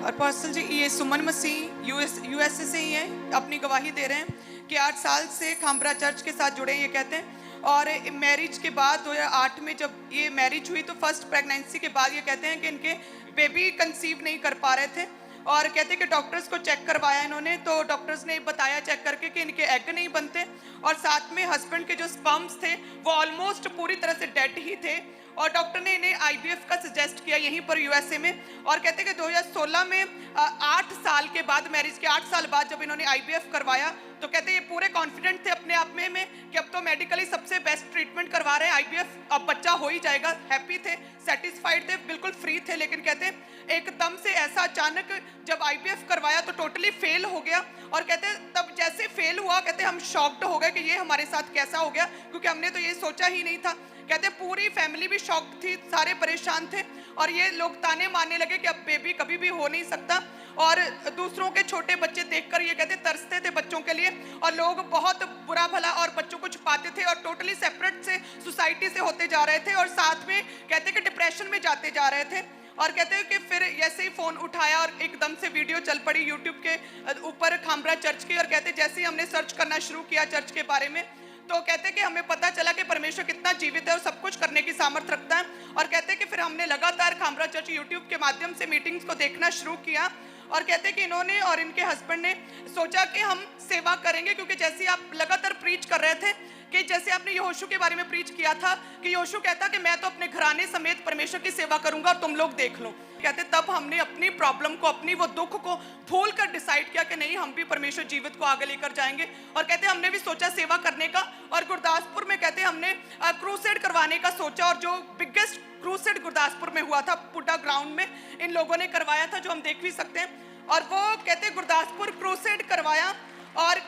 और पास्टर जी ये सुमन मसीह यूएसए से ही है, अपनी गवाही दे रहे हैं कि 8 साल से खामरा चर्च के साथ जुड़े हैं ये कहते हैं। और मैरिज के बाद 2008 में जब ये मैरिज हुई तो फर्स्ट प्रेगनेंसी के बाद ये कहते हैं कि इनके बेबी कंसीव नहीं कर पा रहे थे और कहते हैं कि डॉक्टर्स को चेक करवाया इन्होंने तो डॉक्टर्स ने बताया चेक करके कि इनके एग नहीं बनते और साथ में हस्बैंड के जो स्पर्म्स थे वो ऑलमोस्ट पूरी तरह से डेड ही थे और डॉक्टर ने इन्हें आईवीएफ का सजेस्ट किया यहीं पर यूएसए में। और कहते हैं कि 2016 में 8 साल के बाद, मैरिज के 8 साल बाद जब इन्होंने आईवीएफ करवाया तो कहते हैं ये पूरे कॉन्फिडेंट थे अपने आप में कि अब तो मेडिकली सबसे बेस्ट ट्रीटमेंट करवा रहे हैं, आईवीएफ अब बच्चा हो ही जाएगा। हैप्पी थे, सेटिस्फाइड थे, बिल्कुल फ्री थे। लेकिन कहते हैं एकदम से ऐसा अचानक जब आईवीएफ करवाया तो टोटली फेल हो गया और कहते हैं तब जैसे फेल हुआ कहते हैं हम शॉक्ड हो गए कि ये हमारे साथ कैसा हो गया, क्योंकि हमने तो ये सोचा ही नहीं था। कहते पूरी फैमिली भी शॉक्ड थी, सारे परेशान थे और ये लोग ताने मारने लगे कि अब बेबी कभी भी हो नहीं सकता। और दूसरों के छोटे बच्चे देखकर ये कहते तरसते थे बच्चों के लिए और लोग बहुत बुरा भला और बच्चों को छुपाते थे और टोटली सेपरेट से सोसाइटी से होते जा रहे थे और साथ में कहते कि डिप्रेशन में जाते जा रहे थे। और कहते हैं कि फिर ऐसे ही फ़ोन उठाया और एकदम से वीडियो चल पड़ी यूट्यूब के ऊपर खामरा चर्च की और कहते जैसे ही हमने सर्च करना शुरू किया चर्च के बारे में तो कहते हैं कि हमें पता चला कि परमेश्वर कितना जीवित है और सब कुछ करने की सामर्थ्य रखता है। और कहते हैं कि फिर हमने लगातार खामरा चर्च यूट्यूब के माध्यम से मीटिंग्स को देखना शुरू किया और कहते हैं कि इन्होंने और इनके हस्बैंड ने सोचा कि हम सेवा करेंगे, क्योंकि जैसे आप लगातार प्रीच कर रहे थे कि जैसे आपने यहोशू के बारे में प्रीच किया था कि यहोशू कहता कि मैं तो अपने घराने समेत परमेश्वर की सेवा करूंगा और तुम लोग देख लो। कहते तब हमने अपनी प्रॉब्लम को, अपनी वो दुख को भूल कर डिसाइड किया कि नहीं हम भी परमेश्वर जीवित को आगे लेकर जाएंगे। और कहते हमने भी सोचा सेवा करने का और गुरदासपुर में कहते हमने क्रूसेड करवाने का सोचा और जो बिगेस्ट क्रूसेड गुरदासपुर में हुआ था पुड्डा ग्राउंड में इन लोगों ने करवाया था, जो हम देख भी सकते हैं। और वो कहते गुरदासपुर क्रूसेड करवाया और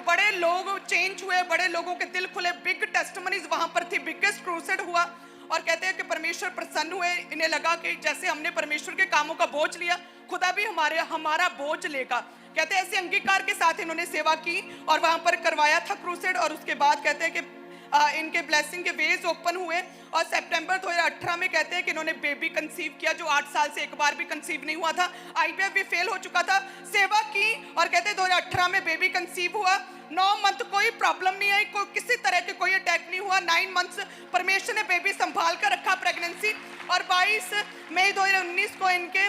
बड़े लोग चेंज हुए, बड़े लोगों के दिल खुले, बिग टेस्टिमनीज वहां पर थी, बिगेस्ट क्रूसेड हुआ। और कहते हैं कि परमेश्वर प्रसन्न हुए, इन्हें लगा कि जैसे हमने परमेश्वर के कामों का बोझ लिया खुदा भी हमारा बोझ लेगा। कहते हैं ऐसे अंगीकार के साथ इन्होंने सेवा की और वहां पर करवाया था क्रूसेड। और उसके बाद कहते हैं कि इनके ब्लेसिंग के वेज ओपन हुए और सितंबर 2018 में कहते हैं कि इन्होंने बेबी कंसीव किया, जो 8 साल से एक बार भी कंसीव नहीं हुआ था। आईवीएफ भी फेल हो चुका था, सेवा की और कहते हैं 2018 में बेबी कंसीव हुआ। 9 मंथ कोई प्रॉब्लम नहीं आई, कोई किसी तरह के कोई अटैक नहीं हुआ। 9 मंथ्स परमेश्वर ने बेबी संभाल कर रखा प्रेगनेंसी। और 22 मई 2019 को इनके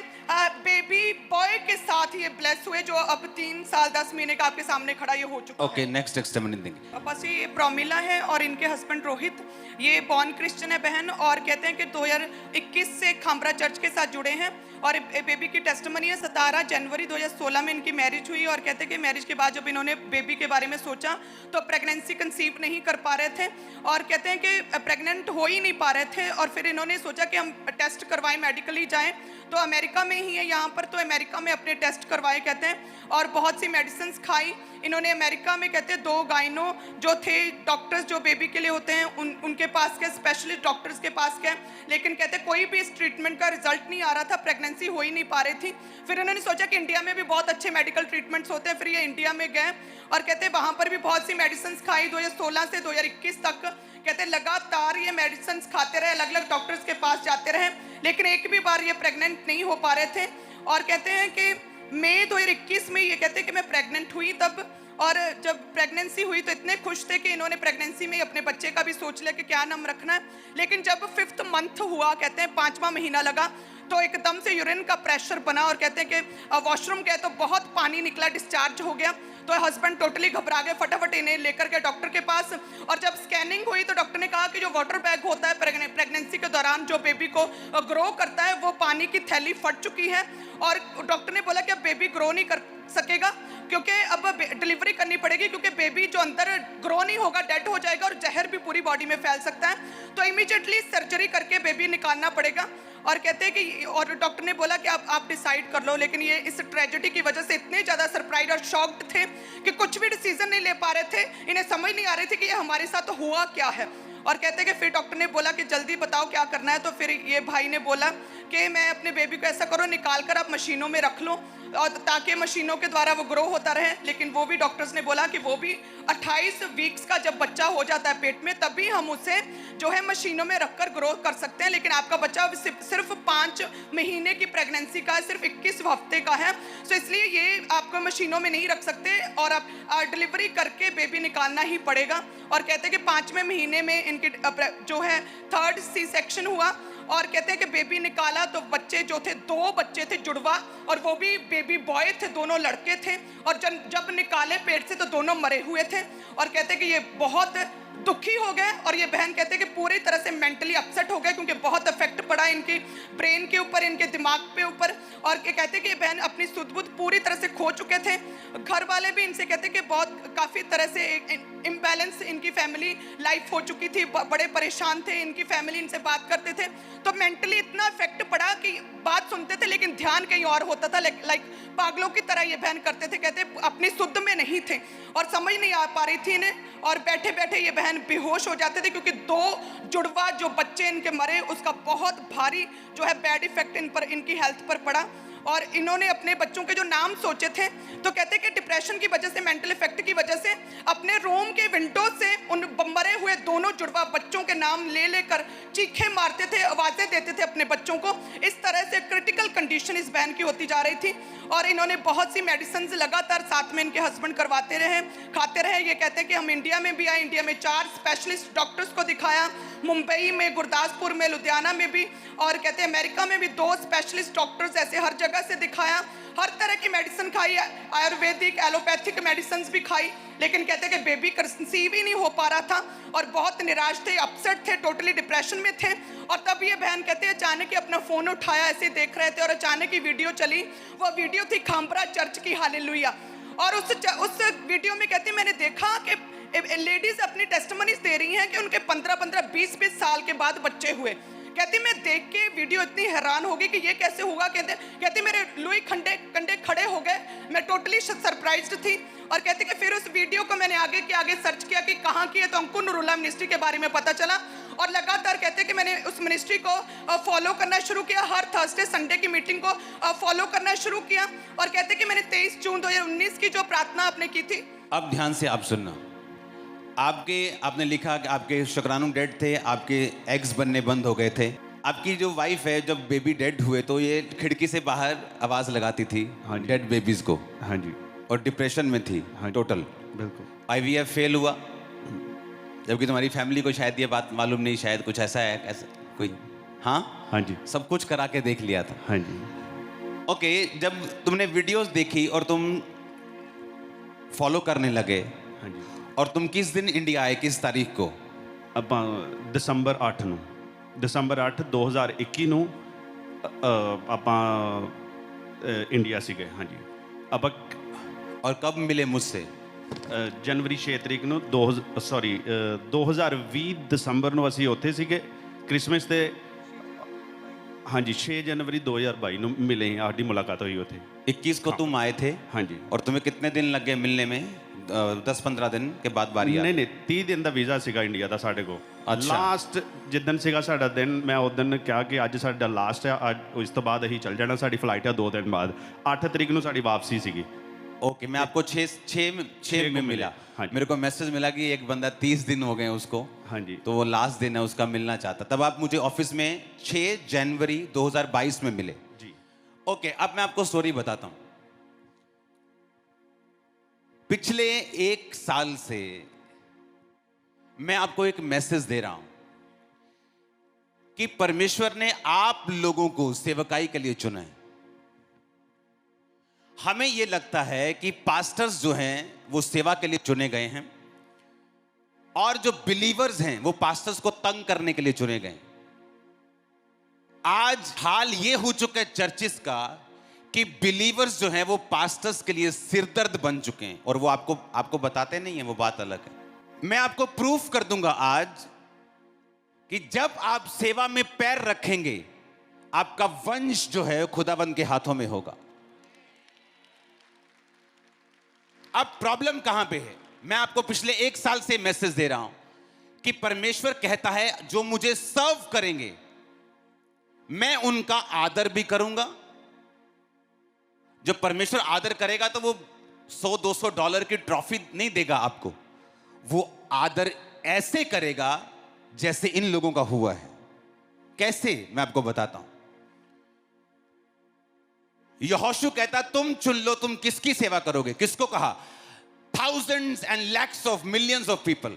बेबी बॉय के साथ ये ब्लेस हुए, जो अब 3 साल 10 महीने का आपके सामने खड़ा ये हो चुका है। नेक्स्ट टेस्टिमनी देंगे। बस ये प्रॉमिला है और इनके हस्बैंड रोहित, ये बॉर्न क्रिश्चियन है बहन और कहते हैं कि 2021 से खामरा चर्च के साथ जुड़े हैं। और बेबी की टेस्टिमनी है 17 जनवरी 2016 में इनकी मैरिज हुई और कहते हैं कि मैरिज के बाद जब इन्होंने बेबी के बारे में सोचा तो प्रेगनेंसी कंसीव नहीं कर पा रहे थे और कहते हैं कि प्रेग्नेंट हो ही नहीं पा रहे थे। और फिर इन्होंने सोचा कि हम टेस्ट करवाएं, मेडिकली जाएं, तो अमेरिका में ही है यहाँ पर, तो अमेरिका में अपने टेस्ट करवाए कहते हैं और बहुत सी मेडिसिन खाई इन्होंने। अमेरिका में कहते हैं 2 गाइनो जो थे डॉक्टर्स जो बेबी के लिए होते हैं उनके पास गए, स्पेशलिस्ट डॉक्टर्स के पास गए, लेकिन कहते कोई भी इस ट्रीटमेंट का रिजल्ट नहीं आ रहा था, प्रेगनेंसी हो ही नहीं पा रही थी। फिर इन्होंने सोचा कि इंडिया में भी बहुत अच्छे मेडिकल ट्रीटमेंट्स होते हैं, फिर ये इंडिया में गए और कहते वहाँ पर भी बहुत सी मेडिसिन खाई। 2016 से 2021 तक कहते लगातार ये मेडिसिन खाते रहे, अलग अलग डॉक्टर्स के पास जाते रहे, लेकिन एक भी बार ये प्रेग्नेंट नहीं हो पा रहे थे। और कहते हैं कि मई 2021 में ये कहते हैं कि मैं प्रेग्नेंट हुई तब, और जब प्रेगनेंसी हुई तो इतने खुश थे कि इन्होंने प्रेगनेंसी में अपने बच्चे का भी सोच लिया कि क्या नाम रखना है। लेकिन जब 5th मंथ हुआ, कहते हैं 5वां महीना लगा, तो एकदम से यूरिन का प्रेशर बना और कहते हैं कि वॉशरूम गए तो बहुत पानी निकला, डिस्चार्ज हो गया। तो हस्बैंड टोटली घबरा गए, फटाफट इन्हें लेकर गए डॉक्टर के पास। और जब स्कैनिंग हुई तो डॉक्टर ने कहा कि जो वाटर बैग होता है प्रेगनेंसी के दौरान जो बेबी को ग्रो करता है वो पानी की थैली फट चुकी है और डॉक्टर ने बोला कि अब बेबी ग्रो नहीं कर सकेगा क्योंकि अब डिलीवरी करनी पड़ेगी, क्योंकि बेबी जो अंदर ग्रो नहीं होगा डेड हो जाएगा और जहर भी पूरी बॉडी में फैल सकता है, तो इमीडिएटली सर्जरी करके बेबी निकालना पड़ेगा। और कहते हैं कि और डॉक्टर ने बोला कि आप डिसाइड कर लो। लेकिन ये इस ट्रेजेडी की वजह से इतने ज़्यादा सरप्राइज और शॉक्ड थे कि कुछ भी डिसीजन नहीं ले पा रहे थे, इन्हें समझ नहीं आ रही थी कि ये हमारे साथ हुआ क्या है। और कहते हैं कि फिर डॉक्टर ने बोला कि जल्दी बताओ क्या करना है। तो फिर ये भाई ने बोला कि मैं अपने बेबी को ऐसा करो निकाल कर आप मशीनों में रख लो और ताकि मशीनों के द्वारा वो ग्रो होता रहे। लेकिन वो भी डॉक्टर्स ने बोला कि वो भी 28 वीक्स का जब बच्चा हो जाता है पेट में, तभी हम उसे जो है मशीनों में रखकर ग्रो कर सकते हैं। लेकिन आपका बच्चा सिर्फ 5 महीने की प्रेगनेंसी का है, सिर्फ 21 हफ्ते का है, तो इसलिए ये आपको मशीनों में नहीं रख सकते और आप डिलीवरी करके बेबी निकालना ही पड़ेगा। और कहते हैं कि 5वें महीने में इनके जो है 3rd सी सेक्शन हुआ और कहते हैं कि बेबी निकाला तो बच्चे जो थे 2 बच्चे थे जुड़वा, और वो भी बेबी बॉय थे, दोनों लड़के थे। और जब निकाले पेट से तो दोनों मरे हुए थे। और कहते हैं कि ये बहुत दुखी हो गए और ये बहन कहते हैं कि पूरी तरह से मेंटली अपसेट हो गए, क्योंकि बहुत इफेक्ट पड़ा इनकी ब्रेन के ऊपर, इनके दिमाग पे ऊपर। और कहते हैं कि ये बहन अपनी सुध बुध पूरी तरह से खो चुके थे। घर वाले भी इनसे कहते हैं कि बहुत काफ़ी तरह से इम्बैलेंस इनकी फैमिली लाइफ हो चुकी थी, बड़े परेशान थे, इनकी फैमिली इनसे बात करते थे तो मेंटली इतना इफेक्ट पड़ा कि बात सुनते थे लेकिन ध्यान कहीं और होता था। लाइक पागलों की तरह ये बहन करते थे, कहते अपनी शुद्ध में नहीं थे और समझ नहीं आ पा रही थी इन्हें, और बैठे बैठे ये बहन बेहोश हो जाते थे, क्योंकि 2 जुड़वा जो बच्चे इनके मरे उसका बहुत भारी जो है बैड इफेक्ट इन पर, इनकी हेल्थ पर पड़ा। और इन्होंने अपने बच्चों के जो नाम सोचे थे तो कहते कि डिप्रेशन की वजह से, मेंटल इफेक्ट की वजह से अपने रूम के विंडो से उन मरे हुए दोनों जुड़वा बच्चों के नाम ले लेकर चीखे मारते थे, आवाज़ें देते थे अपने बच्चों को। इस तरह से क्रिटिकल कंडीशन इस बहन की होती जा रही थी और इन्होंने बहुत सी मेडिसिन लगातार साथ में इनके हस्बैंड करवाते रहे, खाते रहे। ये कहते हैं कि हम इंडिया में भी आए, इंडिया में 4 स्पेशलिस्ट डॉक्टर्स को दिखाया, मुंबई में, गुरदासपुर में, लुधियाना में भी, और कहते हैं अमेरिका में भी 2 स्पेशलिस्ट डॉक्टर्स ऐसे हर जगह से दिखाया, हर तरह की मेडिसिन खाई, आयुर्वेदिक एलोपैथिक मेडिसिन भी खाई, लेकिन कहते हैं कि बेबी कंसीव ही नहीं हो पा रहा था और बहुत निराश थे, अपसेट थे, टोटली डिप्रेशन में थे। और तब ये बहन कहते हैं अचानक ही अपना फ़ोन उठाया, ऐसे देख रहे थे और अचानक ही वीडियो चली। वो वीडियो थी खामबरा चर्च की, हालेलुया। और उस वीडियो में कहते हैं मैंने देखा कि लेडीज अपनी टेस्टिमनीज दे रही हैं कि उनके 15-15, 20-20 साल के बाद बच्चे हुए। कहती मैं देख के वीडियो इतनी हैरान हो गई कि ये कैसे होगा। कहते मेरे लुई कंडे खड़े हो गए, मैं टोटली सरप्राइज्ड थी। और कहते कि फिर उस वीडियो को मैंने आगे सर्च किया कि कहाँ की है, तो अंकुर नूरुल्लाह मिनिस्ट्री के बारे में पता चला और लगातार कहते कि मैंने उस मिनिस्ट्री को फॉलो करना शुरू किया, हर थर्सडे संडे की मीटिंग को फॉलो करना शुरू किया। और कहते कि मैंने 23 जून 2019 की जो प्रार्थना आपने की थी। अब ध्यान से आप सुनना, आपने लिखा कि आपके शुक्राणु डेड थे, आपके एग्स बनने बंद हो गए थे। आपकी जो वाइफ है, जब बेबी डेड हुए तो ये खिड़की से बाहर आवाज लगाती थी डेड बेबीज को। हाँ जी। और डिप्रेशन में थी। हाँ टोटल। बिल्कुल। IVF फेल हुआ, जबकि तुम्हारी फैमिली को शायद ये बात मालूम नहीं, शायद कुछ ऐसा है, ऐसा कोई। हाँ हाँ जी। सब कुछ करा के देख लिया था। हाँ जी। ओके, जब तुमने वीडियोस देखी और तुम फॉलो करने लगे, हाँ जी। और तुम किस दिन इंडिया आए, किस तारीख को? ਆਪਾਂ ਦਸੰਬਰ 8 ਨੂੰ, ਦਸੰਬਰ 8 2021 ਨੂੰ ਆਪਾਂ ਇੰਡੀਆ ਸੀਗੇ। ਹਾਂਜੀ। ਆਪਾਂ और कब मिले मुझसे? ਜਨਵਰੀ 6 ਤਰੀਕ ਨੂੰ 2020 ਦਸੰਬਰ ਨੂੰ ਅਸੀਂ ਉੱਥੇ ਸੀਗੇ ਕ੍ਰਿਸਮਸ ਤੇ। ਹਾਂਜੀ 6 जनवरी 2022 ਨੂੰ ਮਿਲੇ, ਸਾਡੀ ਮੁਲਾਕਾਤ ਹੋਈ ਉੱਥੇ। 21 को तुम आए थे। हाँ जी। और तुम्हें कितने दिन लग गए मिलने में? 10-15 दिन के बाद बारी आई? ਨਹੀਂ 30 ਦਿਨ ਦਾ ਵੀਜ਼ਾ ਸੀਗਾ ਇੰਡੀਆ ਦਾ ਸਾਡੇ ਕੋਲ। ਅੱਛਾ। ਲਾਸਟ ਜਿੱਦਣ ਸੀਗਾ ਸਾਡਾ ਦਿਨ, ਮੈਂ ਉਸ ਦਿਨ ਕਿਹਾ ਕਿ ਅੱਜ ਸਾਡਾ ਲਾਸਟ ਹੈ, ਅੱਜ ਉਸ ਤੋਂ ਬਾਅਦ ਅਸੀਂ ਚੱਲ ਜਾਣਾ, ਸਾਡੀ ਫਲਾਈਟ ਹੈ 2 ਦਿਨ ਬਾਅਦ। 8 ਤਰੀਕ ਨੂੰ ਸਾਡੀ ਵਾਪਸੀ ਸੀਗੀ। ओके, मैं आपको 6 में मिला। हाँ जी। मेरे को मैसेज मिला कि एक बंदा 30 दिन हो गए उसको। हाँ जी। तो वो लास्ट दिन है उसका, मिलना चाहता। तब आप मुझे ऑफिस में 6 जनवरी 2022 में मिले। जी। ओके, अब मैं आपको स्टोरी बताता हूं। पिछले 1 साल से मैं आपको एक मैसेज दे रहा हूं कि परमेश्वर ने आप लोगों को सेवकाई के लिए चुना है। हमें यह लगता है कि पास्टर्स जो हैं वो सेवा के लिए चुने गए हैं, और जो बिलीवर्स हैं वो पास्टर्स को तंग करने के लिए चुने गए। आज हाल ये हो चुका है चर्चिस का कि बिलीवर्स जो हैं वो पास्टर्स के लिए सिरदर्द बन चुके हैं, और वो आपको बताते नहीं है, वो बात अलग है। मैं आपको प्रूफ कर दूंगा आज कि जब आप सेवा में पैर रखेंगे, आपका वंश जो है खुदाबंद के हाथों में होगा। अब प्रॉब्लम कहां पे है? मैं आपको पिछले 1 साल से मैसेज दे रहा हूं कि परमेश्वर कहता है जो मुझे सर्व करेंगे मैं उनका आदर भी करूंगा, जब परमेश्वर आदर करेगा तो वो $100-200 की ट्रॉफी नहीं देगा आपको, वो आदर ऐसे करेगा जैसे इन लोगों का हुआ है। कैसे, मैं आपको बताता हूं। यहोशू कहता तुम चुन लो तुम किसकी सेवा करोगे। किसको कहा? Thousands and lakhs of millions of people.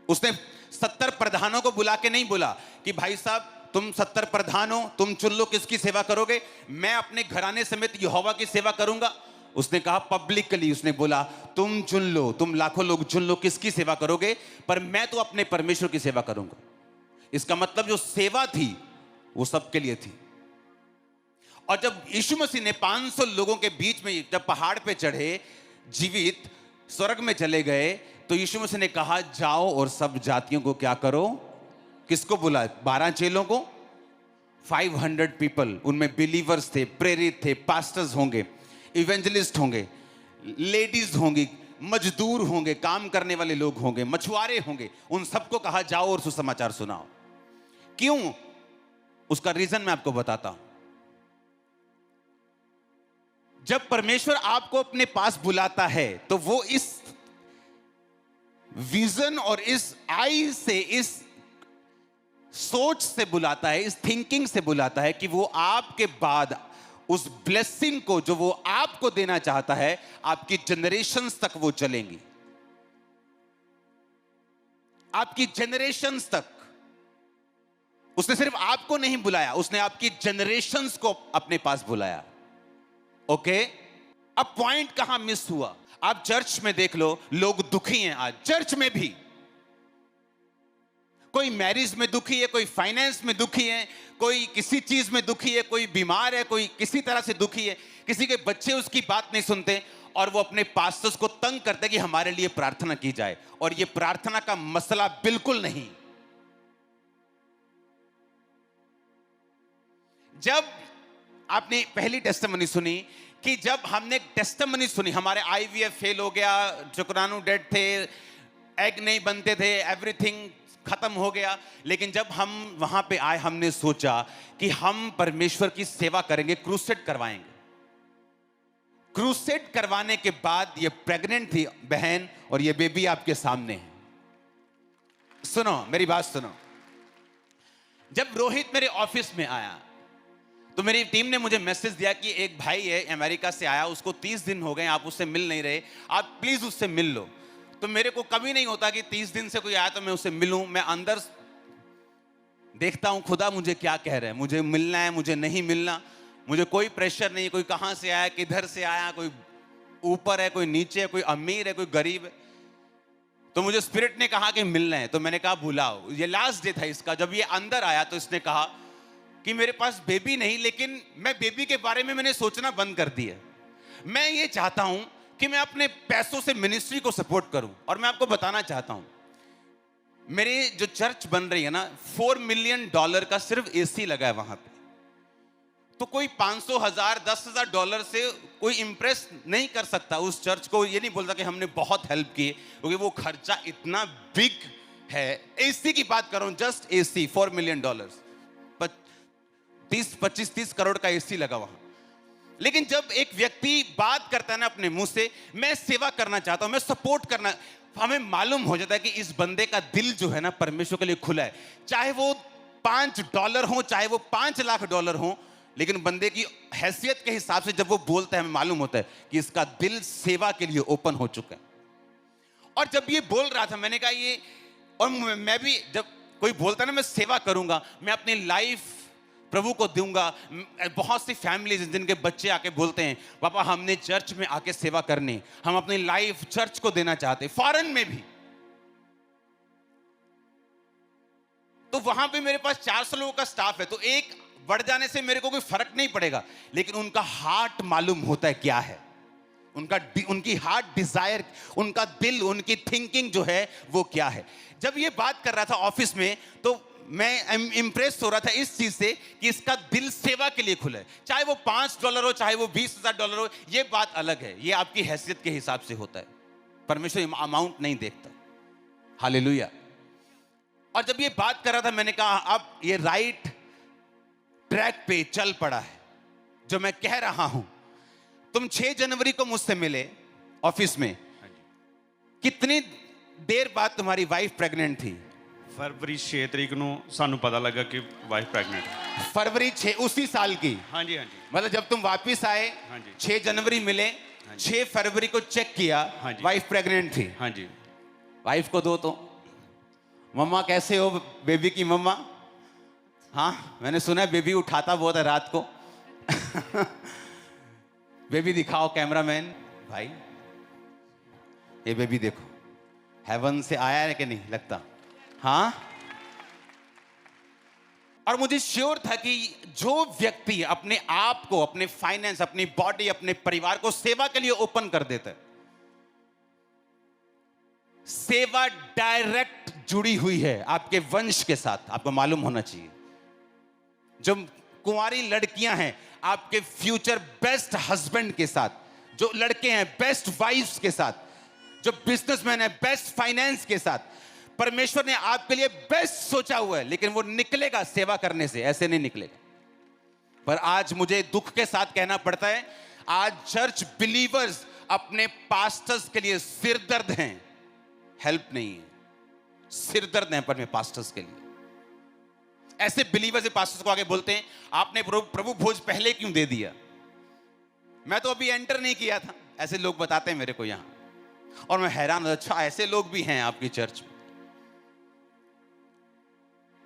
उसने 70 प्रधानों को बुला के नहीं बोला कि भाई साहब तुम 70 प्रधान हो, तुम चुन लो किसकी सेवा करोगे, मैं अपने घराने समेत यहोवा की सेवा करूंगा। उसने कहा पब्लिकली, उसने बोला तुम चुन लो, तुम लाखों लोग चुन लो किसकी सेवा करोगे, पर मैं तो अपने परमेश्वर की सेवा करूंगा। इसका मतलब जो सेवा थी वो सबके लिए थी। और जब यीशु मसीह ने 500 लोगों के बीच में जब पहाड़ पे चढ़े, जीवित स्वर्ग में चले गए, तो यीशु मसीह ने कहा जाओ और सब जातियों को क्या करो। किसको बुला? 12 चेलों को, 500 पीपल, उनमें बिलीवर्स थे, प्रेरित थे, पास्टर्स होंगे, इवेंजलिस्ट होंगे, लेडीज होंगी, मजदूर होंगे, काम करने वाले लोग होंगे, मछुआरे होंगे, उन सबको कहा जाओ और सुसमाचार सुनाओ। क्यों? उसका रीजन मैं आपको बताता हूं। जब परमेश्वर आपको अपने पास बुलाता है तो वो इस विजन और इस आई से, इस सोच से बुलाता है, इस थिंकिंग से बुलाता है कि वो आपके बाद उस ब्लेसिंग को जो वो आपको देना चाहता है, आपकी जनरेशंस तक वो चलेंगी, आपकी जनरेशंस तक। उसने सिर्फ आपको नहीं बुलाया, उसने आपकी जनरेशंस को अपने पास बुलाया। ओके, अब पॉइंट कहां मिस हुआ? आप चर्च में देख लो, लोग दुखी हैं आज चर्च में भी। कोई मैरिज में दुखी है, कोई फाइनेंस में दुखी है, कोई किसी चीज में दुखी है, कोई बीमार है, कोई किसी तरह से दुखी है, किसी के बच्चे उसकी बात नहीं सुनते और वो अपने पास्टर्स को तंग करते कि हमारे लिए प्रार्थना की जाए। और ये प्रार्थना का मसला बिल्कुल नहीं। जब आपने पहली टेस्टिमनी सुनी कि जब हमने टेस्टिमनी सुनी, हमारे आईवीएफ फेल हो गया, शुक्राणु डेड थे, एग नहीं बनते थे, एवरीथिंग खत्म हो गया, लेकिन जब हम वहां पे आए हमने सोचा कि हम परमेश्वर की सेवा करेंगे, क्रूसेड करवाएंगे। क्रूसेड करवाने के बाद ये प्रेग्नेंट थी बहन और ये बेबी आपके सामने है। सुनो मेरी बात सुनो। जब रोहित मेरे ऑफिस में आया तो मेरी टीम ने मुझे मैसेज दिया कि एक भाई है अमेरिका से आया, उसको 30 दिन हो गए, आप उससे मिल नहीं रहे, आप प्लीज उससे मिल लो। तो मेरे को कभी नहीं होता कि 30 दिन से कोई आया तो मैं उससे मिलूं। मैं अंदर देखता हूं खुदा मुझे क्या कह रहे हैं, मुझे मिलना है, मुझे नहीं मिलना, मुझे कोई प्रेशर नहीं, कोई कहां से आया, किधर से आया, कोई ऊपर है, कोई नीचे है, कोई अमीर है, कोई गरीब है। तो मुझे स्पिरिट ने कहा कि मिलना है, तो मैंने कहा बुलाओ। ये लास्ट डे था इसका। जब ये अंदर आया तो इसने कहा कि मेरे पास बेबी नहीं, लेकिन मैं बेबी के बारे में मैंने सोचना बंद कर दिया। मैं ये चाहता हूं कि मैं अपने पैसों से मिनिस्ट्री को सपोर्ट करूं। और मैं आपको बताना चाहता हूं, मेरी जो चर्च बन रही है ना, $4 मिलियन का सिर्फ एसी लगा है वहां पे। तो कोई 500, 1000, $10,000 से कोई इंप्रेस नहीं कर सकता उस चर्च को। ये नहीं बोलता कि हमने बहुत हेल्प की, क्योंकि वो खर्चा इतना बिग है। एसी की बात कर रहा हूं, जस्ट एसी $4 मिलियन, 25-30 करोड़ का एसी लगा वहां। लेकिन जब एक व्यक्ति बात करता है ना अपने मुंह से, मैं सेवा करना चाहता हूं, मैं सपोर्ट करना, हमें मालूम हो जाता है कि इस बंदे का दिल जो है ना परमेश्वर के लिए खुला है। चाहे वो $5 हो, चाहे वो $5 लाख हो, लेकिन बंदे की हैसियत के हिसाब से जब वो बोलता है हमें मालूम होता है कि इसका दिल सेवा के लिए ओपन हो चुका है। और जब ये बोल रहा था मैंने कहा ये, और मैं भी जब कोई बोलता है ना मैं सेवा करूंगा, मैं अपनी लाइफ प्रभु को दूंगा। बहुत सी फैमिलीज जिनके बच्चे आके बोलते हैं पापा हमने चर्च में आके सेवा करनी, हम अपनी लाइफ चर्च को देना चाहते, फॉरेन में भी। तो वहां पे मेरे पास 400 लोगों का स्टाफ है, तो एक बढ़ जाने से मेरे को कोई फर्क नहीं पड़ेगा, लेकिन उनका हार्ट मालूम होता है क्या है, उनकी हार्ट डिजायर, उनका दिल, उनकी थिंकिंग जो है वो क्या है। जब ये बात कर रहा था ऑफिस में तो मैं इंप्रेस हो रहा था इस चीज से कि इसका दिल सेवा के लिए खुला है। चाहे वो $5 हो, चाहे वो $20,000 हो, ये बात अलग है, ये आपकी हैसियत के हिसाब से होता है। परमेश्वर अमाउंट नहीं देखता। हालेलुया। और जब ये बात कर रहा था मैंने कहा अब ये राइट ट्रैक पे चल पड़ा है जो मैं कह रहा हूं। तुम 6 जनवरी को मुझसे मिले ऑफिस में, कितनी देर बाद तुम्हारी वाइफ प्रेग्नेंट थी? फरवरी 6 तरीक ਨੂੰ ਸਾਨੂੰ ਪਤਾ ਲੱਗਾ ਕਿ ਵਾਈਫ ਪ੍ਰੈਗਨੈਂਟ ਹੈ। फरवरी 6 उसी साल की। हाँ जी, हाँ जी। मतलब जब तुम वापस आए, हाँ जी। 6 जनवरी मिले, 6 फरवरी को चेक किया, हाँ जी। वाइफ प्रेग्नेंट थी। हाँ जी। वाइफ को दो तो, मम्मा कैसे हो बेबी की मम्मा? हाँ मैंने सुना है बेबी उठाता बहुत है रात को। बेबी दिखाओ कैमरामैन भाई, ये बेबी देखो, हेवन से आया है कि नहीं लगता? हाँ। और मुझे श्योर था कि जो व्यक्ति अपने आप को, अपने फाइनेंस, अपनी बॉडी, अपने परिवार को सेवा के लिए ओपन कर देता है, सेवा डायरेक्ट जुड़ी हुई है आपके वंश के साथ, आपको मालूम होना चाहिए। जो कुंवारी लड़कियां हैं आपके फ्यूचर बेस्ट हस्बैंड के साथ, जो लड़के हैं बेस्ट वाइफ्स के साथ, जो बिजनेसमैन है बेस्ट फाइनेंस के साथ, परमेश्वर ने आपके लिए बेस्ट सोचा हुआ है, लेकिन वो निकलेगा सेवा करने से, ऐसे नहीं निकलेगा। पर आज मुझे दुख के साथ कहना पड़ता है, आज चर्च बिलीवर्स अपने पास्टर्स के लिए सिरदर्द हैं, हेल्प नहीं है, सिरदर्द हैं पर पास्टर्स के लिए। ऐसे बिलीवर्स पास्टर्स को आगे बोलते हैं, आपने प्रभु भोज पहले क्यों दे दिया? मैं तो अभी एंटर नहीं किया था, ऐसे लोग बताते हैं मेरे को यहां, और मैं हैरान हूं, अच्छा ऐसे लोग भी हैं आपकी चर्च में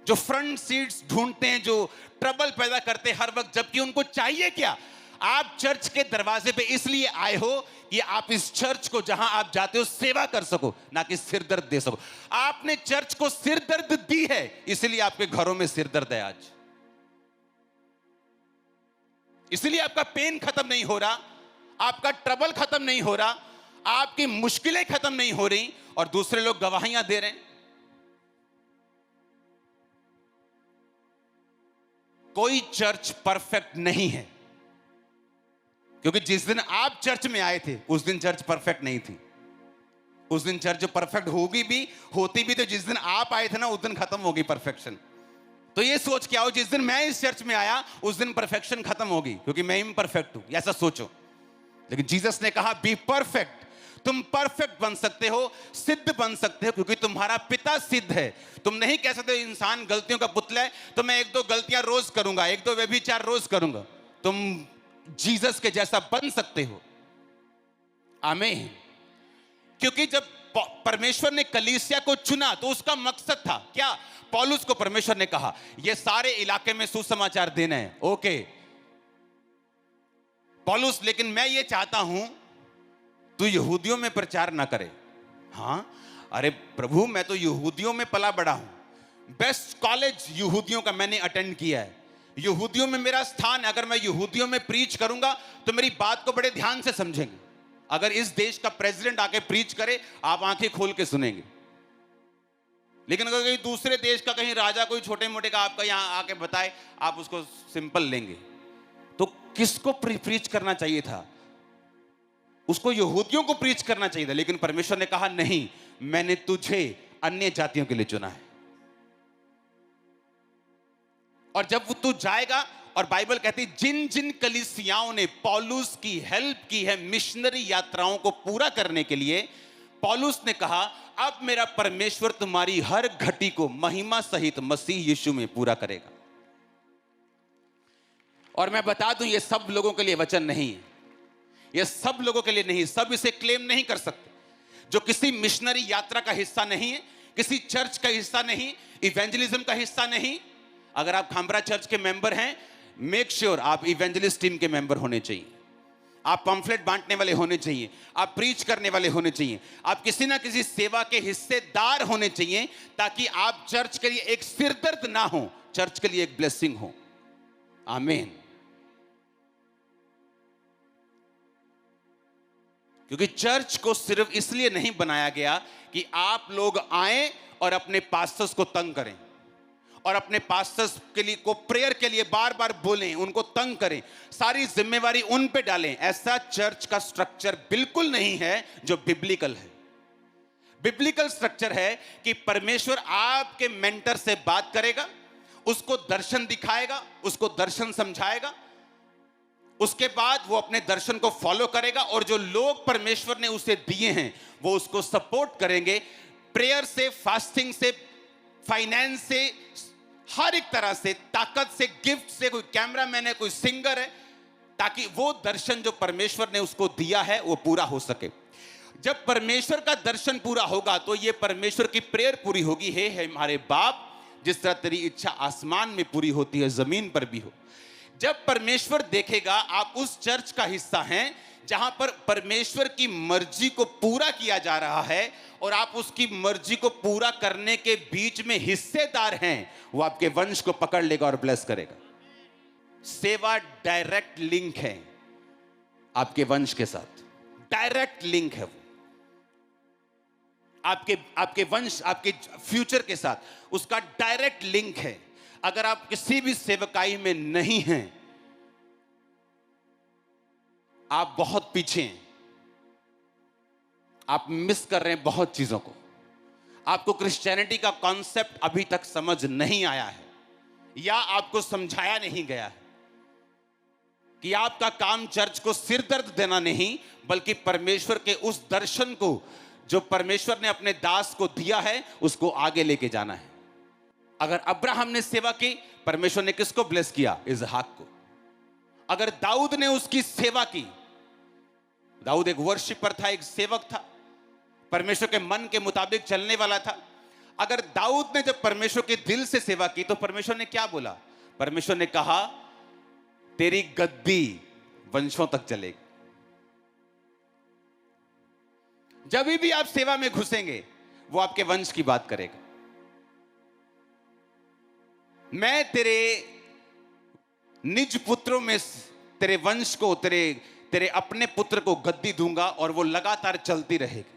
जो फ्रंट सीट्स ढूंढते हैं, जो ट्रबल पैदा करते हैं हर वक्त, जबकि उनको चाहिए क्या? आप चर्च के दरवाजे पे इसलिए आए हो कि आप इस चर्च को जहां आप जाते हो सेवा कर सको, ना कि सिरदर्द दे सको। आपने चर्च को सिरदर्द दी है, इसलिए आपके घरों में सिरदर्द है आज, इसलिए आपका पेन खत्म नहीं हो रहा, आपका ट्रबल खत्म नहीं हो रहा, आपकी मुश्किलें खत्म नहीं हो रही, और दूसरे लोग गवाहियां दे रहे हैं। कोई चर्च परफेक्ट नहीं है, क्योंकि जिस दिन आप चर्च में आए थे उस दिन चर्च परफेक्ट नहीं थी। उस दिन चर्च परफेक्ट होगी भी, होती भी तो जिस दिन आप आए थे ना उस दिन खत्म होगी परफेक्शन। तो ये सोच के आओ, जिस दिन मैं इस चर्च में आया उस दिन परफेक्शन खत्म होगी, क्योंकि मैं इम्परफेक्ट हूं, ऐसा सोचो। लेकिन जीसस ने कहा बी परफेक्ट, तुम परफेक्ट बन सकते हो, सिद्ध बन सकते हो, क्योंकि तुम्हारा पिता सिद्ध है। तुम नहीं कह सकते इंसान गलतियों का पुतला है, तो मैं 1-2 गलतियां रोज करूंगा, 1-2 व्यभिचार रोज करूंगा। तुम जीसस के जैसा बन सकते हो। आमीन। क्योंकि जब परमेश्वर ने कलीसिया को चुना तो उसका मकसद था क्या? पौलुस को परमेश्वर ने कहा ये सारे इलाके में सुसमाचार देना है। ओके पौलुस, लेकिन मैं ये चाहता हूं तू यहूदियों में प्रचार ना करे। हाँ, अरे प्रभु मैं तो यहूदियों में पला बड़ा हूं, बेस्ट कॉलेज यहूदियों का मैंने अटेंड किया है, यहूदियों में मेरा स्थान है। अगर मैं यहूदियों में प्रीच करूंगा तो मेरी बात को बड़े ध्यान से समझेंगे। अगर इस देश का प्रेसिडेंट आके प्रीच करे आप आंखें खोल के सुनेंगे। लेकिन अगर कहीं दूसरे देश का कहीं राजा कोई छोटे मोटे का आपका यहां आके बताए, आप उसको सिंपल लेंगे। तो किसको प्रीच करना चाहिए था? उसको यहूदियों को प्रीच करना चाहिए था। लेकिन परमेश्वर ने कहा नहीं, मैंने तुझे अन्य जातियों के लिए चुना है। और जब तू जाएगा, और बाइबल कहती जिन जिन कलीसियाओं ने पौलुस की हेल्प की है मिशनरी यात्राओं को पूरा करने के लिए, पौलुस ने कहा अब मेरा परमेश्वर तुम्हारी हर घटी को महिमा सहित मसीह यीशु में पूरा करेगा। और मैं बता दूं ये सब लोगों के लिए वचन नहीं है, ये सब लोगों के लिए नहीं, सब इसे क्लेम नहीं कर सकते। जो किसी मिशनरी यात्रा का हिस्सा नहीं है, किसी चर्च का हिस्सा नहीं, इवेंजलिज्म का हिस्सा नहीं। अगर आप खामरा चर्च के मेंबर हैं, मेक श्योर आप इवेंजलिस्ट टीम के मेंबर होने चाहिए, आप पंफलेट बांटने वाले होने चाहिए, आप प्रीच करने वाले होने चाहिए, आप किसी ना किसी सेवा के हिस्सेदार होने चाहिए, ताकि आप चर्च के लिए एक सिरदर्द ना हो, चर्च के लिए एक ब्लेसिंग हो। आमीन। क्योंकि चर्च को सिर्फ इसलिए नहीं बनाया गया कि आप लोग आए और अपने पास्टर्स को तंग करें, और अपने पास्टर्स के लिए को प्रेयर के लिए बार बार बोलें, उनको तंग करें, सारी जिम्मेवारी उन पे डालें। ऐसा चर्च का स्ट्रक्चर बिल्कुल नहीं है जो बिब्लिकल है। बिब्लिकल स्ट्रक्चर है कि परमेश्वर आपके मेंटर से बात करेगा, उसको दर्शन दिखाएगा, उसको दर्शन समझाएगा, उसके बाद वो अपने दर्शन को फॉलो करेगा और जो लोग परमेश्वर ने उसे दिए हैं वो उसको सपोर्ट करेंगे, प्रेयर से, फास्टिंग से, फाइनेंस से, हर एक तरह से, ताकत से, गिफ्ट से, कोई कैमरामैन है, कोई सिंगर है, ताकि वो दर्शन जो परमेश्वर ने उसको दिया है वो पूरा हो सके। जब परमेश्वर का दर्शन पूरा होगा तो ये परमेश्वर की प्रेयर पूरी होगी, हे हमारे बाप, जिस तरह तेरी इच्छा आसमान में पूरी होती है जमीन पर भी हो। जब परमेश्वर देखेगा आप उस चर्च का हिस्सा हैं जहां पर परमेश्वर की मर्जी को पूरा किया जा रहा है और आप उसकी मर्जी को पूरा करने के बीच में हिस्सेदार हैं, वो आपके वंश को पकड़ लेगा और ब्लेस करेगा। सेवा डायरेक्ट लिंक है आपके वंश के साथ, डायरेक्ट लिंक है वो आपके वंश, आपके फ्यूचर के साथ, उसका डायरेक्ट लिंक है। अगर आप किसी भी सेवकाई में नहीं हैं, आप बहुत पीछे हैं, आप मिस कर रहे हैं बहुत चीजों को। आपको क्रिश्चियनिटी का कॉन्सेप्ट अभी तक समझ नहीं आया है या आपको समझाया नहीं गया है कि आपका काम चर्च को सिरदर्द देना नहीं, बल्कि परमेश्वर के उस दर्शन को जो परमेश्वर ने अपने दास को दिया है उसको आगे लेके जाना है। अगर अब्राहम ने सेवा की, परमेश्वर ने किसको ब्लेस किया? इसहाक को। अगर दाऊद ने उसकी सेवा की, दाऊद एक वर्शिपर था, एक सेवक था, परमेश्वर के मन के मुताबिक चलने वाला था। अगर दाऊद ने जब परमेश्वर के दिल से सेवा की तो परमेश्वर ने क्या बोला? परमेश्वर ने कहा तेरी गद्दी वंशों तक चलेगी। जब भी आप सेवा में घुसेंगे वो आपके वंश की बात करेगा। मैं तेरे निज पुत्रों में तेरे वंश को, तेरे अपने पुत्र को गद्दी दूंगा और वो लगातार चलती रहेगी।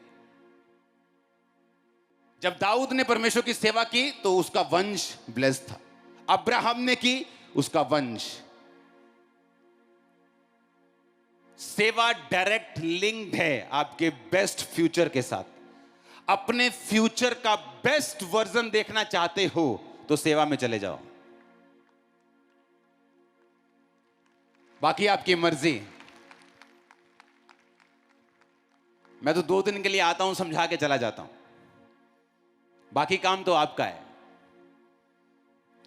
जब दाऊद ने परमेश्वर की सेवा की तो उसका वंश ब्लेस था। अब्राहम ने की, उसका वंश। सेवा डायरेक्ट लिंक्ड है आपके बेस्ट फ्यूचर के साथ। अपने फ्यूचर का बेस्ट वर्जन देखना चाहते हो तो सेवा में चले जाओ, बाकी आपकी मर्जी। मैं तो 2 दिन के लिए आता हूं, समझा के चला जाता हूं, बाकी काम तो आपका है।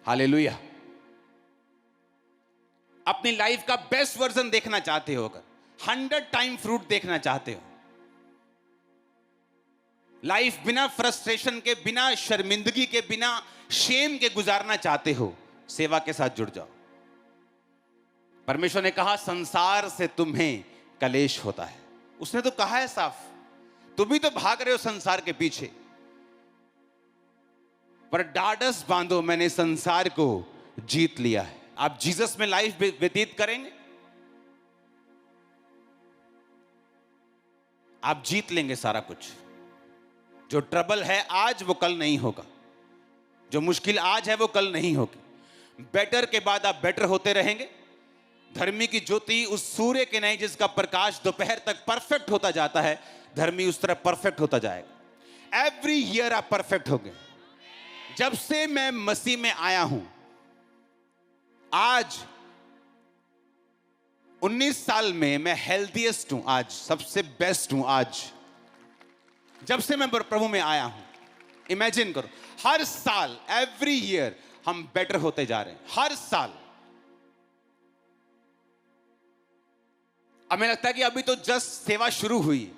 हालेलुया। अपनी लाइफ का बेस्ट वर्जन देखना चाहते हो, अगर 100 टाइम फ्रूट देखना चाहते हो, लाइफ बिना फ्रस्ट्रेशन के, बिना शर्मिंदगी के, बिना शेम के गुजारना चाहते हो, सेवा के साथ जुड़ जाओ। परमेश्वर ने कहा संसार से तुम्हें कलेश होता है। उसने तो कहा है साफ, तुम भी तो भाग रहे हो संसार के पीछे, पर ढाढ़स बांधो, मैंने संसार को जीत लिया है। आप जीसस में लाइफ व्यतीत करेंगे, आप जीत लेंगे सारा कुछ। जो ट्रबल है आज वो कल नहीं होगा, जो मुश्किल आज है वो कल नहीं होगी। बेटर के बाद आप बेटर होते रहेंगे। धर्मी की ज्योति उस सूर्य के नहीं जिसका प्रकाश दोपहर तक परफेक्ट होता जाता है, धर्मी उस तरह परफेक्ट होता जाएगा। एवरी ईयर आप परफेक्ट होंगे। जब से मैं मसीह में आया हूं, आज 19 साल में मैं हेल्थीएस्ट हूं, आज सबसे बेस्ट हूं। आज जब से मैं प्रभु में आया हूं, इमेजिन करो, हर साल एवरी ईयर हम बेटर होते जा रहे हैं, हर साल। हमें लगता है कि अभी तो जस्ट सेवा शुरू हुई,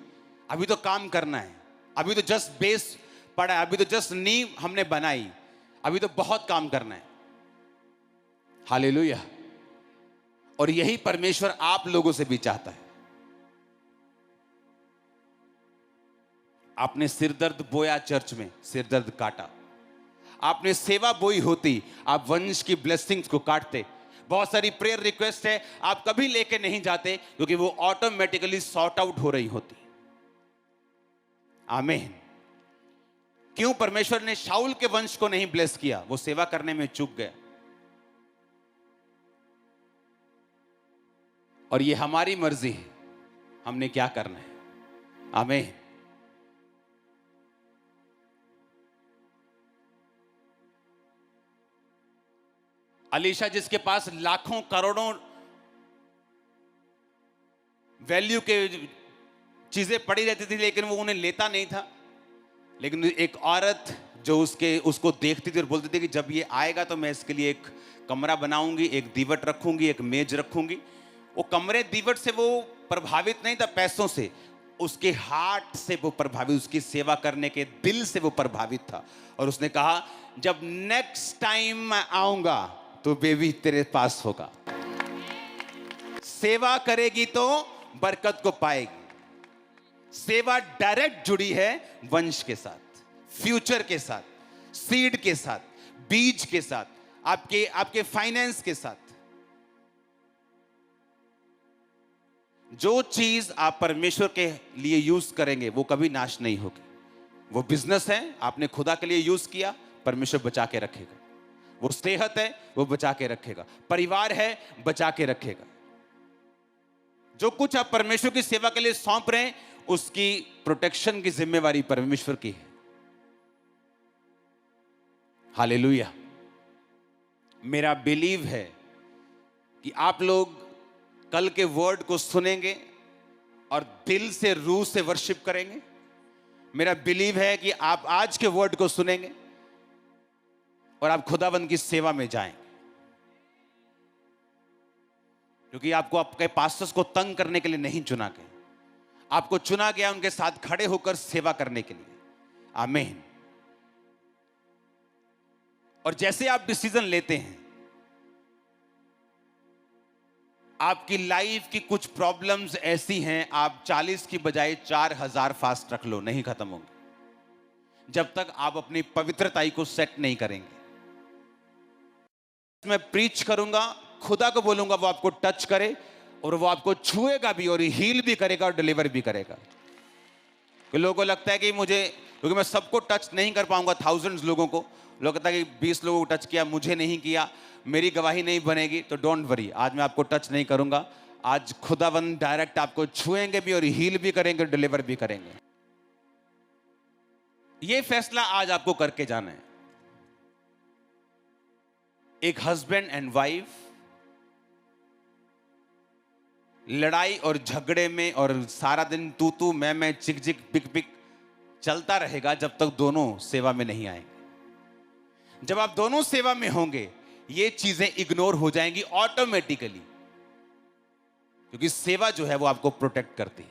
अभी तो काम करना है, अभी तो जस्ट बेस पड़ा है, अभी तो जस्ट नींव हमने बनाई, अभी तो बहुत काम करना है। हालेलुया। और यही परमेश्वर आप लोगों से भी चाहता है। आपने सिरदर्द बोया चर्च में, सिरदर्द काटा। आपने सेवा बोई होती, आप वंश की ब्लेसिंग्स को काटते। बहुत सारी प्रेयर रिक्वेस्ट है, आप कभी लेके नहीं जाते क्योंकि वो ऑटोमेटिकली सॉर्ट आउट हो रही होती। आमीन। क्यों परमेश्वर ने शाऊल के वंश को नहीं ब्लेस किया? वो सेवा करने में चूक गया। और ये हमारी मर्जी है, हमने क्या करना है। आमीन। अलीशा जिसके पास लाखों करोड़ों वैल्यू के चीजें पड़ी रहती थी, लेकिन वो उन्हें लेता नहीं था। लेकिन एक औरत जो उसको देखती थी और बोलती थी कि जब ये आएगा तो मैं इसके लिए एक कमरा बनाऊंगी, एक दीवट रखूंगी, एक मेज रखूंगी। वो कमरे दीवट से वो प्रभावित नहीं था, पैसों से, उसके हार्ट से वो प्रभावित, उसकी सेवा करने के दिल से वो प्रभावित था। और उसने कहा जब नेक्स्ट टाइम मैं आऊंगा तो बेबी तेरे पास होगा। सेवा करेगी तो बरकत को पाएगी। सेवा डायरेक्ट जुड़ी है वंश के साथ, फ्यूचर के साथ, सीड के साथ, बीज के साथ, आपके फाइनेंस के साथ। जो चीज आप परमेश्वर के लिए यूज करेंगे वो कभी नाश नहीं होगी। वो बिजनेस है, आपने खुदा के लिए यूज किया, परमेश्वर बचा के रखेगा। वो सेहत है, वो बचा के रखेगा। परिवार है, बचा के रखेगा। जो कुछ आप परमेश्वर की सेवा के लिए सौंप रहे हैं, उसकी प्रोटेक्शन की जिम्मेवारी परमेश्वर की है। हालेलुया। मेरा बिलीव है कि आप लोग कल के वर्ड को सुनेंगे और दिल से, रूह से वर्शिप करेंगे। मेरा बिलीव है कि आप आज के वर्ड को सुनेंगे और आप खुदाबंद की सेवा में जाएंगे। क्योंकि आपको आपके पास्टर्स को तंग करने के लिए नहीं चुना गया, आपको चुना गया उनके साथ खड़े होकर सेवा करने के लिए। आमीन। और जैसे आप डिसीजन लेते हैं, आपकी लाइफ की कुछ प्रॉब्लम्स ऐसी हैं, आप 40 की बजाय 4000 फास्ट रख लो, नहीं खत्म होंगे जब तक आप अपनी पवित्रताई को सेट नहीं करेंगे। मैं प्रीच करूंगा, खुदा को बोलूंगा वो आपको टच करे और वो आपको छुएगा भी और हील भी करेगा और डिलीवर भी करेगा। कि लोगों को लगता है कि क्योंकि मैं सबको टच नहीं कर पाऊंगा, थाउजेंड्स लोगों को, लोग कहता है कि 20 लोगों को टच किया, मुझे नहीं किया, मेरी गवाही नहीं बनेगी। तो डोंट वरी, आज मैं आपको टच नहीं करूंगा। आज खुदावंद डायरेक्ट आपको छुएंगे भी और हील भी करेंगे, डिलीवर भी करेंगे। ये फैसला आज आपको करके जाना है। एक हस्बैंड एंड वाइफ लड़ाई और झगड़े में और सारा दिन तू मैं चिक चिक पिक पिक चलता रहेगा जब तक दोनों सेवा में नहीं आएंगे। जब आप दोनों सेवा में होंगे, ये चीजें इग्नोर हो जाएंगी ऑटोमेटिकली, क्योंकि सेवा जो है वो आपको प्रोटेक्ट करती है।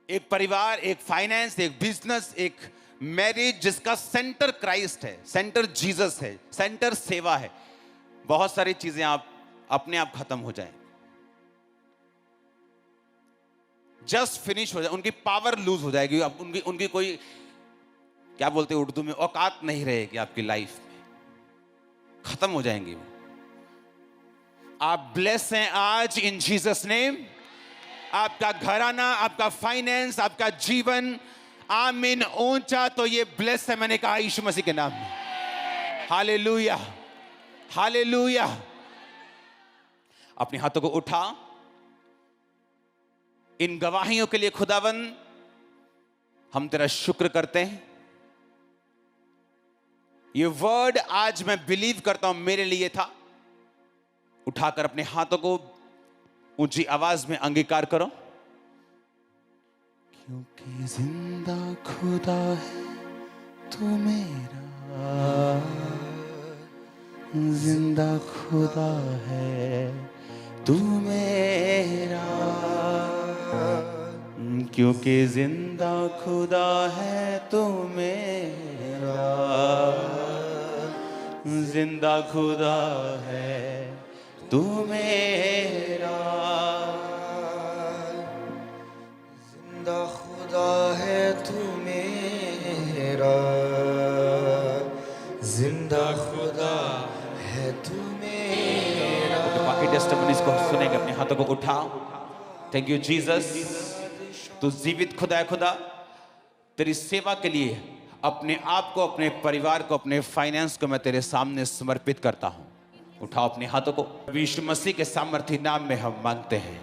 एक परिवार, एक फाइनेंस, एक बिजनेस, एक मैरिज जिसका सेंटर क्राइस्ट है, सेंटर जीसस है, सेंटर सेवा है, बहुत सारी चीजें आप अपने आप खत्म हो जाएं, जस्ट फिनिश हो जाए, उनकी पावर लूज हो जाएगी। अब उनकी कोई, क्या बोलते हैं उर्दू में, औकात नहीं रहेगी आपकी लाइफ में, खत्म हो जाएंगी वो। आप ब्लेस हैं आज इन जीसस नेम। आपका घराना, आपका फाइनेंस, आपका जीवन, आमीन। ऊंचा तो ये ब्लेस है, मैंने कहा यीशु मसीह के नाम में। Hallelujah, hallelujah. अपने हाथों को उठा। इन गवाहियों के लिए खुदावंद हम तेरा शुक्र करते हैं। ये वर्ड आज मैं बिलीव करता हूं मेरे लिए था। उठाकर अपने हाथों को ऊंची आवाज में अंगीकार करो। क्योंकि जिंदा खुदा है तू मेरा, जिंदा खुदा है तू मेरा, क्योंकि जिंदा खुदा है तू मेरा, जिंदा खुदा है तू मेरा, जिंदा खुदा है तू मेरा, जिंदा खुदा है तू मेरा। तो बाकी टेस्टिमनीज को सुनेंगे। अपने हाथों को उठाओ। थैंक यू जीसस, तू जीवित खुदा है। खुदा, तेरी सेवा के लिए अपने आप को, अपने परिवार को, अपने फाइनेंस को मैं तेरे सामने समर्पित करता हूं। उठाओ अपने हाथों को। यीशु मसीह के सामर्थी नाम में हम मांगते हैं,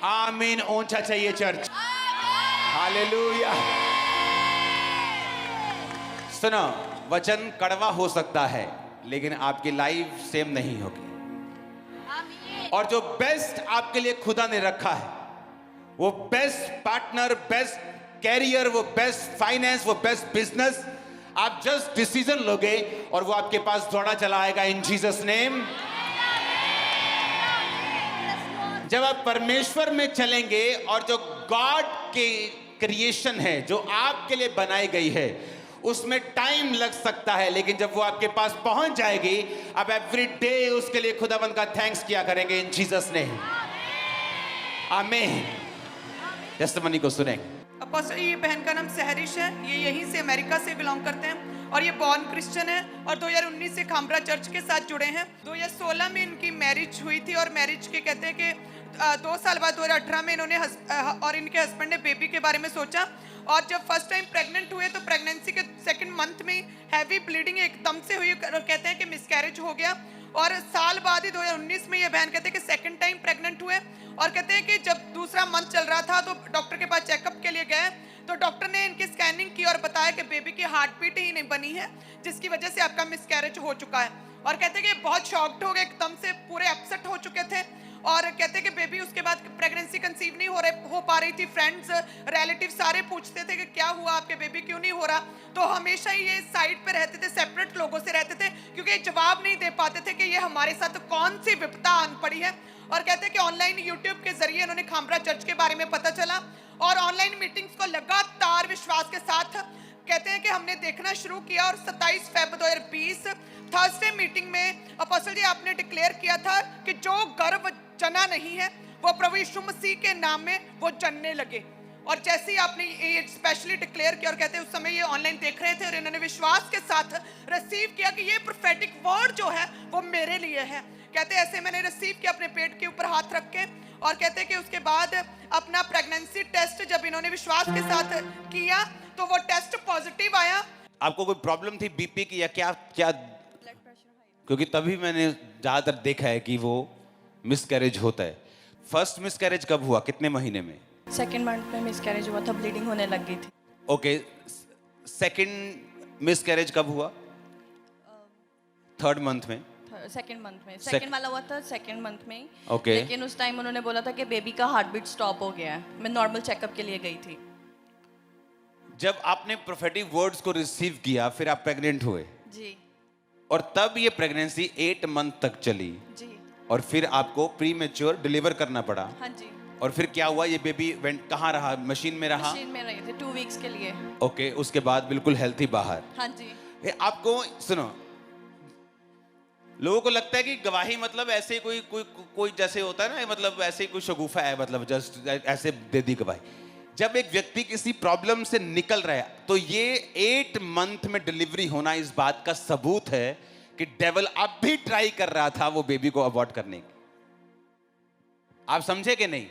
आमीन। ऊंचा चाहिए चर्च। हालेलुया। सुनो, वचन कड़वा हो सकता है लेकिन आपकी लाइफ सेम नहीं होगी। और जो बेस्ट आपके लिए खुदा ने रखा है, वो बेस्ट पार्टनर, बेस्ट कैरियर, वो बेस्ट फाइनेंस, वो बेस्ट बिजनेस, आप जस्ट डिसीजन लोगे और वो आपके पास दौड़ा चला आएगा इन जीसस नेम। जब आप परमेश्वर में चलेंगे और जो गॉड के क्रिएशन है, जो आपके लिए बनाई गई है, उसमें टाइम लग सकता है, लेकिन जब वो आपके पास पहुंच जाएगी, आप एवरी डे उसके लिए खुदावंद का थैंक्स किया करेंगे इन जीसस नेम। आमीन। टेस्टिमनी को सुने। अपोस्टल, ये बहन का नाम सहरिश है, ये यहीं से अमेरिका से बिलोंग करते हैं और ये बॉर्न क्रिश्चियन है और 2019 से खामरा चर्च के साथ जुड़े हैं। 2016 में इनकी मैरिज हुई थी और मैरिज के कहते हैं कि 2 साल बाद 2018 में इन्होंने और इनके हस्बैंड ने बेबी के बारे में सोचा और जब फर्स्ट टाइम प्रेग्नेंट हुए तो प्रेगनेंसी के सेकंड मंथ में हैवी ब्लीडिंग एकदम से हुई और कहते हैं कि मिसकैरेज हो गया और साल बाद ही 2019 में ये बहन कहते हैं कि सेकंड टाइम प्रेग्नेंट हुए और कहते हैं कि जब दूसरा मंथ चल रहा था तो डॉक्टर के पास चेकअप के लिए गए तो डॉक्टर ने इनकी स्कैनिंग की और बताया कि बेबी की हार्ट बीट ही नहीं बनी है, जिसकी वजह से आपका मिसकैरेज हो चुका है। और कहते हैं कि बहुत शॉक्ड हो गए, एकदम से पूरे अपसेट हो चुके थे और कहते हैं कि बेबी उसके बाद प्रेगनेंसी कंसीव नहीं हो पा रही थी। फ्रेंड्स, रिलेटिव सारे पूछते थे कि क्या हुआ, आपके बेबी क्यों नहीं हो रहा। तो हमेशा ये साइड पे रहते थे, सेपरेट लोगों से रहते थे क्योंकि जवाब नहीं दे पाते थे कि ये हमारे साथ कौन सी विपदा आन पड़ी है। और कहते हैं कि ऑनलाइन यूट्यूब के जरिए इन्होंने खामरा चर्च के बारे में पता चला और ऑनलाइन मीटिंग्स को लगातार विश्वास के साथ कहते हैं कि हमने देखना शुरू किया और 27 फरवरी 2020 थर्सडे मीटिंग में अपोस्टल जी आपने डिक्लेयर किया था कि जो गर्भ जना नहीं है वो प्रभु यीशु मसीह के नाम में वो जनने लगे। और जैसे ही आपने ये स्पेशली डिक्लेयर किया और कहते हैं उस समय ये ऑनलाइन देख रहे थे और इन्होंने विश्वास के साथ रिसीव किया कि ये प्रोफेटिक वर्ड जो है वो मेरे लिए है। कहते हैं ऐसे मैंने रिसीव किया अपने पेट के ऊपर हाथ रख के और कहते हैं कि उसके बाद अपना प्रेगनेंसी टेस्ट जब इन्होंने विश्वास के साथ किया तो वो टेस्ट पॉजिटिव आया। आपको कोई प्रॉब्लम थी बीपी की या क्या क्या? क्योंकि तभी मैंने ज्यादातर देखा है कि वो मिसकैरेज होता है। फर्स्ट मिसकैरेज कब हुआ, कितने महीने में? सेकेंड मंथ में मिसकैरेज हुआ था, ब्लीडिंग होने लग गई थी। ओके, सेकंड मिसकैरेज कब हुआ? थर्ड मंथ में? सेकेंड मंथ में, सेकेंड वाला हुआ था सेकेंड मंथ में। Okay. लेकिन उस टाइम उन्होंने बोला था कि बेबी का हार्ट बीट स्टॉप हो गया है। मैं नॉर्मल चेकअप के लिए गई थी। जब आपने प्रोफेटिक वर्ड्स को रिसीव किया फिर आप प्रेग्नेंट हुए जी और तब ये प्रेगनेंसी 8 मंथ तक चली जी और फिर आपको प्री मेच्योर डिलीवर करना पड़ा। हाँ जी। और फिर क्या हुआ, ये बेबी कहाँ रहा? मशीन में रहा? मशीन में रही थी 2 वीक्स के लिए। ओके, उसके बाद बिल्कुल हेल्थी बाहर। हाँ जी। आपको सुनो, लोगों को लगता है कि गवाही मतलब ऐसे कोई जैसे होता है ना, मतलब ऐसे कोई शगुफा है, मतलब जस्ट ऐसे दे दी गवाही। जब एक व्यक्ति किसी प्रॉब्लम से निकल रहा है तो ये 8 मंथ में डिलीवरी होना इस बात का सबूत है कि डेविल अब भी ट्राई कर रहा था वो बेबी को अबॉर्ट करने की। आप समझे कि नहीं?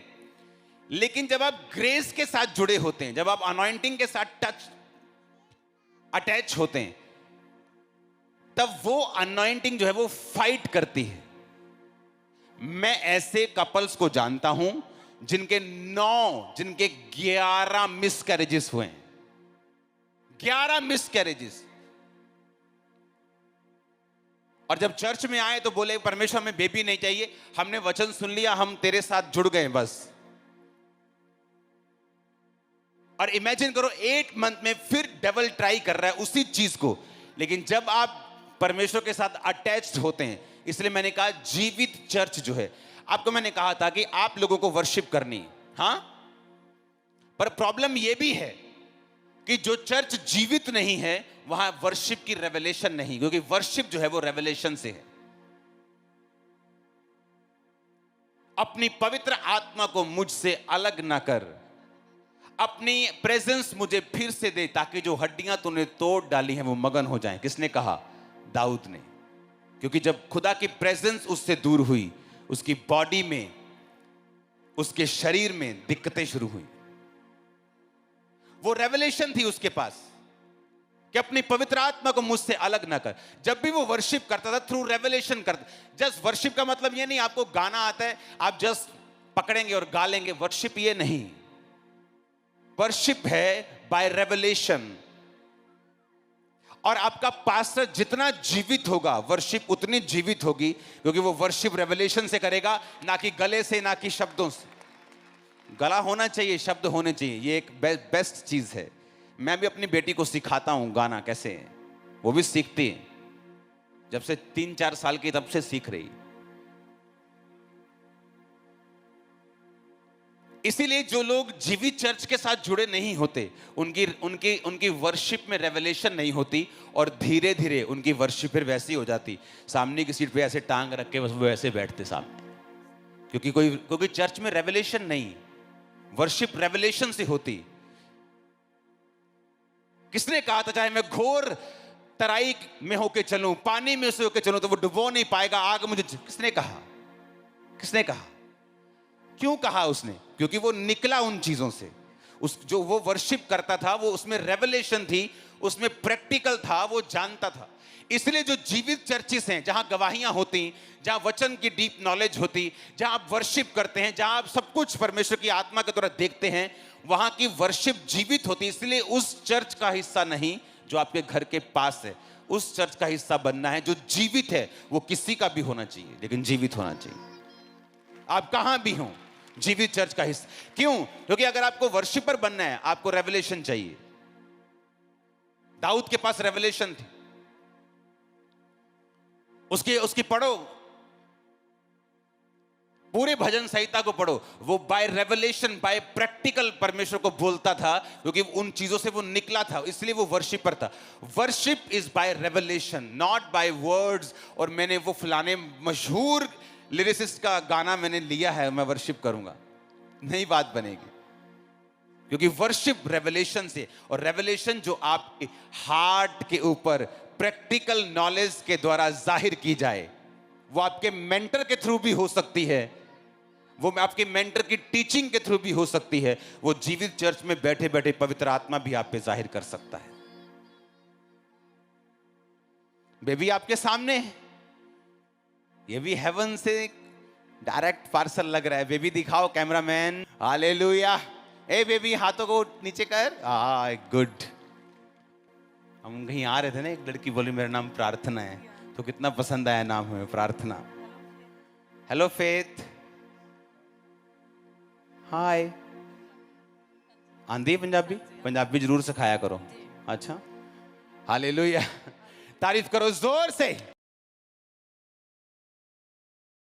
लेकिन जब आप ग्रेस के साथ जुड़े होते हैं, जब आप अनॉइंटिंग के साथ अटैच होते हैं, तब वो अनॉइंटिंग जो है वो फाइट करती है। मैं ऐसे कपल्स को जानता हूं जिनके 11 मिसकैरेजेस हुए हैं। 11 मिसकैरेजेस। और जब चर्च में आए तो बोले परमेश्वर हमें बेबी नहीं चाहिए, हमने वचन सुन लिया, हम तेरे साथ जुड़ गए बस। और इमेजिन करो 8 मंथ में फिर डेविल ट्राई कर रहा है उसी चीज को। लेकिन जब आप परमेश्वर के साथ अटैच्ड होते हैं, इसलिए मैंने कहा जीवित चर्च जो है, आपको मैंने कहा था कि आप लोगों को वर्शिप करनी है, हाँ, पर प्रॉब्लम यह भी है कि जो चर्च जीवित नहीं है वहां वर्शिप की रेवलेशन नहीं, क्योंकि वर्शिप जो है वो रेवलेशन से है। अपनी पवित्र आत्मा को मुझसे अलग ना कर, अपनी प्रेजेंस मुझे फिर से दे ताकि जो हड्डियां तूने तोड़ डाली हैं वो मगन हो जाएं। किसने कहा? दाऊद ने। क्योंकि जब खुदा की प्रेजेंस उससे दूर हुई, उसकी बॉडी में, उसके शरीर में दिक्कतें शुरू हुई। वो रेवलेशन थी उसके पास कि अपनी पवित्र आत्मा को मुझसे अलग ना कर। जब भी वो वर्शिप करता था थ्रू रेवलेशन करता। जस्ट वर्शिप का मतलब ये नहीं आपको गाना आता है आप जस्ट पकड़ेंगे और गा लेंगे, वर्शिप ये नहीं। वर्शिप है बाय रेवलेशन। और आपका पास्टर जितना जीवित होगा, वर्शिप उतनी जीवित होगी, क्योंकि वो वर्शिप रेवलेशन से करेगा, ना कि गले से, ना कि शब्दों से। गला होना चाहिए, शब्द होने चाहिए, ये एक बेस्ट चीज है। मैं भी अपनी बेटी को सिखाता हूं गाना कैसे है, वो भी सीखती है। जब से 3-4 साल की तब से सीख रही। इसीलिए जो लोग जीवित चर्च के साथ जुड़े नहीं होते, उनकी उनकी उनकी वर्शिप में रेवलेशन नहीं होती, और धीरे धीरे उनकी वर्शिप फिर वैसी हो जाती, सामने की सीट पे ऐसे टांग रख के बस वो ऐसे बैठते सामने, क्योंकि चर्च में रेवलेशन नहीं, वर्शिप रेवलेशन से होती। किसने कहा था चाहे मैं घोर तराई में होके चलूं, पानी में से होके चलूं, तो वो डुबो नहीं पाएगा आग मुझे। किसने कहा? किसने कहा? क्यों कहा उसने? क्योंकि वो निकला उन चीजों से। उस जो वो वर्शिप करता था, वो उसमें रेवलेशन थी, उसमें प्रैक्टिकल था, वो जानता था। इसलिए जो जीवित चर्चिस हैं, जहां गवाहियां होती, जहां वचन की डीप नॉलेज होती, जहां आप वर्शिप करते हैं, जहां आप सब कुछ परमेश्वर की आत्मा के द्वारा देखते हैं, वहां की वर्शिप जीवित होती। इसलिए उस चर्च का हिस्सा नहीं जो आपके घर के पास है, उस चर्च का हिस्सा बनना है जो जीवित है। वो किसी का भी होना चाहिए, लेकिन जीवित होना चाहिए। आप कहां भी हों, जीवित चर्च का हिस्सा। क्यों? क्योंकि अगर आपको वर्शिपर बनना है, आपको रेवलेशन चाहिए। दाऊद के पास रेवलेशन थी, उसकी पढ़ो, पूरे भजन संहिता को पढ़ो। वो बाय रेवलेशन, बाय प्रैक्टिकल परमेश्वर को बोलता था, क्योंकि उन चीजों से वो निकला था, इसलिए वो वर्शिपर था। Worship is by revelation, not by words. और मैंने वो फलाने मशहूर लिरिसिस्ट का गाना मैंने लिया है, मैं वर्शिप करूंगा, नहीं बात बनेगी। क्योंकि वर्शिप रेवलेशन से, और रेवलेशन जो आपके हार्ट के ऊपर प्रैक्टिकल नॉलेज के द्वारा जाहिर की जाए, वो आपके मेंटर के थ्रू भी हो सकती है, वो आपके मेंटर की टीचिंग के थ्रू भी हो सकती है, वो जीवित चर्च में बैठे बैठे पवित्र आत्मा भी आप पे जाहिर कर सकता है। बेबी आपके सामने है, ये भी हेवन से डायरेक्ट पार्सल लग रहा है। बेबी दिखाओ कैमरामैन, हालेलुया। ए बेबी हाथों को नीचे कर, गुड। हम कहीं आ रहे थे ना, एक लड़की बोली मेरा नाम प्रार्थना है, तो कितना पसंद आया नाम हमें, प्रार्थना। हेलो फेथ, हाय। आंधी पंजाबी? पंजाबी जरूर सिखाया करो। अच्छा, हालेलुया। तारीफ करो जोर से।